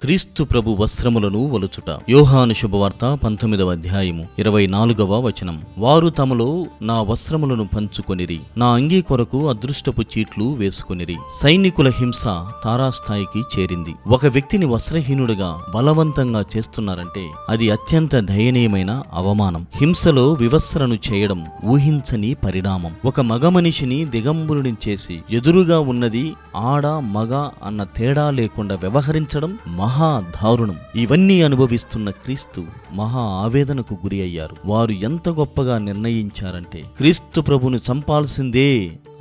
క్రీస్తు ప్రభు వస్త్రములను వలుచుట. యోహాను శుభవార్త 19వ అధ్యాయము 24వ వచనం. వారు తమలో నా వస్త్రములను పంచుకొనిరి, నా అంగీ కొరకు అదృష్టపు చీట్లు వేసుకొనిరి. సైనికుల హింస తారాస్థాయికి చేరింది. ఒక వ్యక్తిని వస్త్రహీనుడిగా బలవంతంగా చేస్తున్నారంటే అది అత్యంత దయనీయమైన అవమానం. హింసలో వివస్త్రను చేయడం ఊహించని పరిణామం. ఒక మగ మనిషిని దిగంబరుని చేసి ఎదురుగా ఉన్నది ఆడ మగ అన్న తేడా లేకుండా వ్యవహరించడం మహా దారుణం. ఇవన్నీ అనుభవిస్తున్న క్రీస్తు మహా ఆవేదనకు గురి అయ్యారు. వారు ఎంత గొప్పగా నిర్ణయించారంటే క్రీస్తు ప్రభును చంపాల్సిందే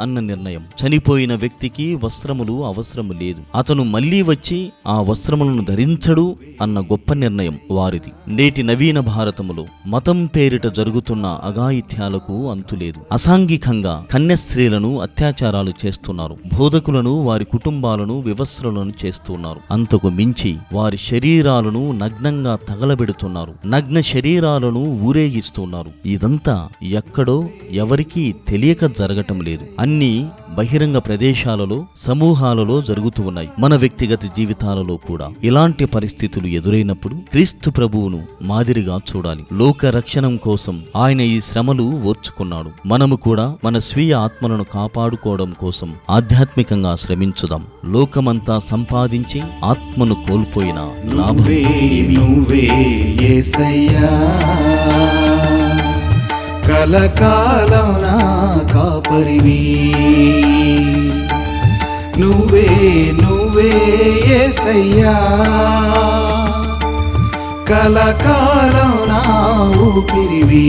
అన్న నిర్ణయం. చనిపోయిన వ్యక్తికి వస్త్రములు అవసరము లేదు, అతను మళ్లీ వచ్చి ఆ వస్త్రములను ధరించడు అన్న గొప్ప నిర్ణయం వారిది. నేటి నవీన భారతములో మతం పేరిట జరుగుతున్న అఘాయిత్యాలకు అంతులేదు. అసాంఘికంగా కన్య స్త్రీలను అత్యాచారాలు చేస్తున్నారు. బోధకులను వారి కుటుంబాలను వివస్త్రులను చేస్తున్నారు. అంతకు మించి వారి శరీరాలను నగ్నంగా తగలబెడుతున్నారు. నగ్న శరీరాలను ఊరేగిస్తున్నారు. ఇదంతా ఎక్కడో ఎవరికీ తెలియక జరగటం లేదు. అన్ని బహిరంగ ప్రదేశాలలో సమూహాలలో జరుగుతూ ఉన్నాయి. మన వ్యక్తిగత జీవితాలలో కూడా ఇలాంటి పరిస్థితులు ఎదురైనప్పుడు క్రీస్తు ప్రభువును మాదిరిగా చూడాలి. లోక రక్షణం కోసం ఆయన ఈ శ్రమలు ఓర్చుకున్నాడు. మనము కూడా మన స్వీయ ఆత్మలను కాపాడుకోవడం కోసం ఆధ్యాత్మికంగా శ్రమించుదాం. లోకమంతా సంపాదించి ఆత్మను కోల్పోయిన నువ్వే యేసయ్యా, కలకాలం నా కాపరివి. నువ్వే యేసయ్యా, కలకాలం నా ఊపిరివి.